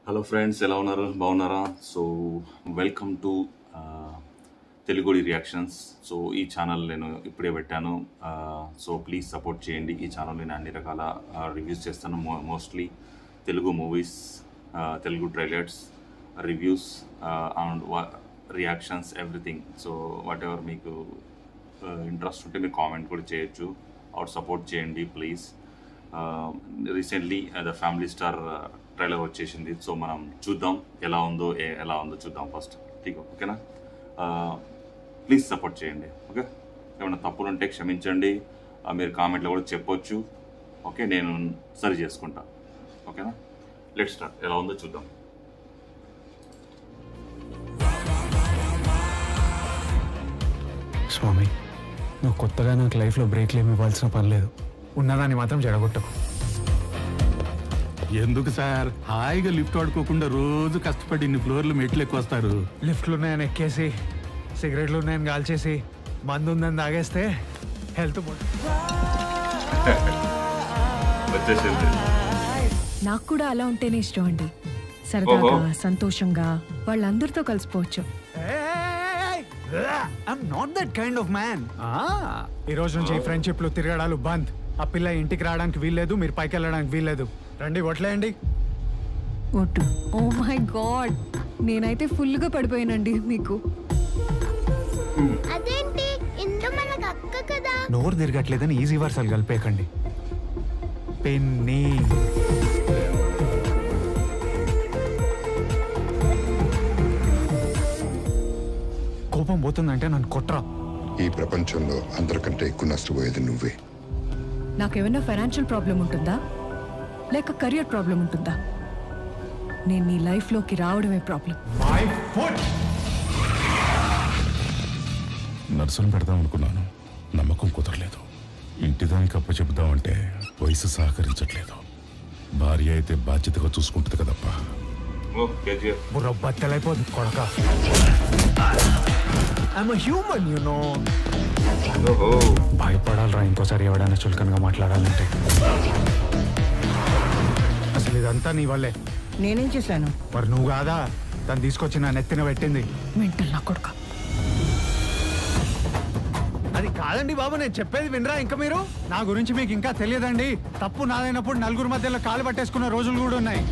Hello friends, ఎలా ఉన్నారు? బాగున్నారా? సో వెల్కమ్ టు తెలుగుడి రియాక్షన్స్. సో ఈ ఛానల్ నేను ఇప్పుడే పెట్టాను. సో ప్లీజ్ సపోర్ట్ చేయండి. ఈ ఛానల్ నేను అన్ని రకాల రివ్యూస్ చేస్తాను. Mostly Telugu movies, Telugu trailers, reviews and reactions, everything. So what ever మీకు ఇంట్రెస్ట్ ఉంటే మీరు కామెంట్ కూడా చేయొచ్చు ఆర్ సపోర్ట్ చేయండి please. Recently the family star trailer వచ్చేసింది. సో మనం చూద్దాం ఎలా ఉందో చూద్దాం ఫస్ట్. ఓకేనా? ప్లీజ్ సపోర్ట్ చేయండి. ఓకే, ఏమైనా తప్పులు ఉంటే క్షమించండి. మీరు కామెంట్లో కూడా చెప్పొచ్చు. ఓకే, నేను సరి చేసుకుంటా. ఓకేనా? Let's start. ఎలా ఉందో చూద్దాం. స్వామి, నువ్వు కొత్తగా నాకు లైఫ్లో బ్రేక్లు ఏమి ఇవ్వాల్సిన పని లేదు. ఉన్నదాన్ని మాత్రం జడగొట్టకు. ఎందుకు సార్ హాయిగా లిఫ్ట్ ఆడుకోకుండా రోజు కష్టపడి ఇన్ని ఫ్లోర్లు మెట్లు ఎక్కువ వస్తారు? లిఫ్ట్లు ఉన్నాయని ఎక్కేసి, సిగరెట్లు ఉన్నాయని కాల్చేసి, మందు ఉందని తాగేస్తే హెల్త్ వచ్చేసింది. నాకు కూడా అలా ఉంటేనే ఇష్టం అండి. సరదాగా, సంతోషంగా వాళ్ళందరితో కలిసిపోవచ్చు. I'm not that kind of man. ఈ రోజు నుంచి ఈ ఫ్రెండ్షిప్లు తిరగడాలు బంద్. ఆ పిల్ల ఇంటికి రావడానికి వీల్లేదు, మీరు పైకి వెళ్ళడానికి వీల్లేదు. రండి, ఒట్లేయండి. ఒట్టు? ఓ మై గాడ్, నేనైతే ఫుల్గా పడిపోయానండి మీకు. అదేంటి ఇందు మనకు అక్క కదా? నోరు తిరగట్లేదని ఈజీ వర్సాలు కలిపేయకండి. పెన్ని కోపం పోతుందంటే నన్ను కొట్రా. ఈ ప్రపంచంలో అందరికంటే ఎక్కువ నష్టపోయేది నువ్వే. నాకేమైనా ఫైనాన్షియల్ ప్రాబ్లం ఉంటుందా, లేక కెరియర్ ప్రాబ్లం ఉంటుందా? నేను నీ లైఫ్లోకి రావడమే ప్రాబ్లం. నర్సును పెడదాం అనుకున్నాను, నమ్మకం కుదరలేదు. ఇంటిదానికి అప్ప చెబుదామంటే వయసు సహకరించట్లేదు. భార్య అయితే బాధ్యతగా చూసుకుంటుంది కదప్పా. బుర్ర బత్తలైపోదు కొడక. I'm human, you know. భయపడాలరా ఇంకోసారి ఎవడైనా చులకనగా మాట్లాడాలంటే. అసలు ఇదంతా నీ వల్లే. నేనేం చేశాను? మరి నువ్వు కాదా తను తీసుకొచ్చి నా నెత్తిన పెట్టింది? మెంటల్ నా కొడుక. అది కాదండి బాబు, నేను చెప్పేది వినరా ఇంకా మీరు? నా గురించి మీకు ఇంకా తెలియదండి. తప్పు నాదైనప్పుడు నలుగురు మధ్యలో కాలు పట్టేసుకున్న రోజులు కూడా ఉన్నాయి.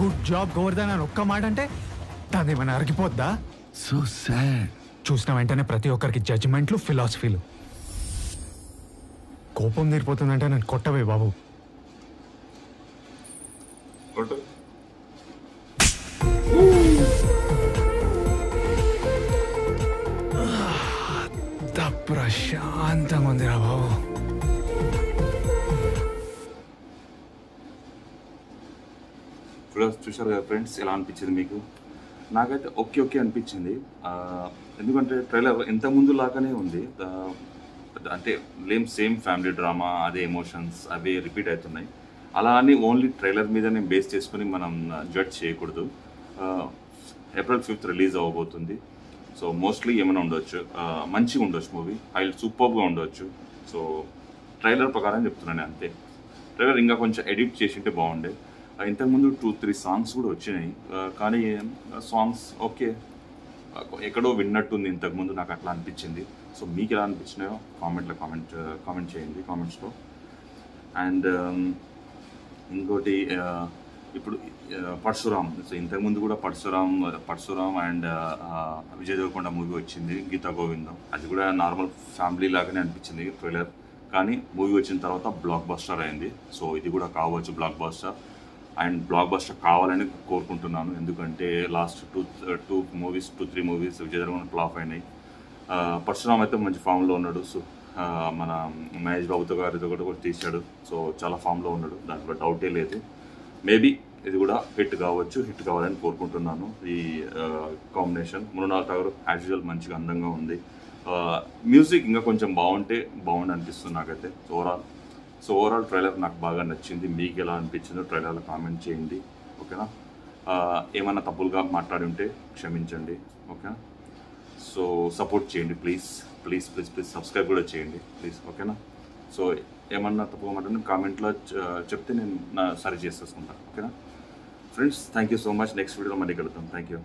గుడ్ జాబ్ గోవర్ధన్ అని ఒక్క మాట అంటే దాని ఏమైనా అరిగిపోద్దా? So sad. చూసిన వెంటనే ప్రతి ఒక్కరికి జడ్జిమెంట్లు, ఫిలాసఫీలు. కోపం తీరిపోతుందంటే నేను కొట్టవే బాబు. ప్రశాంతంగా ఉందిరా బాబు. చూశారు కదా ఫ్రెండ్స్, ఎలా అనిపించింది మీకు? నాకైతే ఓకే అనిపించింది. ఎందుకంటే ట్రైలర్ ఎంత ముందు లాగానే ఉంది. అంటే సేమ్ ఫ్యామిలీ డ్రామా, అదే ఎమోషన్స్ అవే రిపీట్ అవుతున్నాయి. అలా అని ఓన్లీ ట్రైలర్ మీదనే బేస్ చేసుకుని మనం జడ్జ్ చేయకూడదు. April 5th రిలీజ్ అవ్వబోతుంది. సో మోస్ట్లీ ఏమైనా ఉండొచ్చు, మంచిగా ఉండొచ్చు మూవీ, సూపర్గా ఉండొచ్చు. సో ట్రైలర్ ప్రకారం చెప్తున్నాను అంతే. ట్రైలర్ ఇంకా కొంచెం ఎడిట్ చేసింటే బాగుండే. ఇంతకుముందు 2-3 సాంగ్స్ కూడా వచ్చినాయి, కానీ సాంగ్స్ ఓకే, ఎక్కడో విన్నట్టుంది ఇంతకుముందు, నాకు అట్లా అనిపించింది. సో మీకు ఎలా అనిపించినాయో కామెంట్ చేయండి కామెంట్స్లో. అండ్ ఇంకోటి, ఇప్పుడు పరశురామ్. సో ఇంతకుముందు కూడా పరశురామ్ అండ్ విజయ్ దేవరకొండ మూవీ వచ్చింది, గీతా గోవిందం. అది కూడా నార్మల్ ఫ్యామిలీ లాగానే అనిపించింది ట్రైలర్, కానీ మూవీ వచ్చిన తర్వాత బ్లాక్ బస్టర్ అయింది. సో ఇది కూడా కావచ్చు blockbuster, and blockbuster కావాలని కోరుకుంటున్నాను. ఎందుకంటే last 2-3 movies Vijay Devarakonda flop అయినాయి. పరశురామ్ అయితే మంచి ఫామ్లో ఉన్నాడు. సో మన మహేష్ బాబుతో గారితో కూడా తీశాడు. సో చాలా ఫామ్లో ఉన్నాడు, దాంట్లో డౌటే లేదు. మేబీ ఇది కూడా హిట్ కావాలని కోరుకుంటున్నాను. ఈ combination Mrunal Thakur as usual మంచిగా అందంగా ఉంది. మ్యూజిక్ ఇంకా కొంచెం బాగుండి అనిపిస్తుంది నాకైతే ఓవరాల్ ట్రైలర్ నాకు బాగా నచ్చింది. మీకు ఎలా అనిపించిందో ట్రైలర్లో కామెంట్ చేయండి. ఓకేనా? ఏమైనా తప్పులుగా మాట్లాడి ఉంటే క్షమించండి. ఓకేనా? సో సపోర్ట్ చేయండి ప్లీజ్. సబ్స్క్రైబ్ కూడా చేయండి ప్లీజ్. ఓకేనా? సో ఏమన్నా తప్పమంటే కామెంట్లో చెప్తే నేను సరి చేసేసుకుంటాను. ఓకేనా friends, thank you so much. Next వీడియోలో మళ్ళీ కలుద్దాం. Thank you.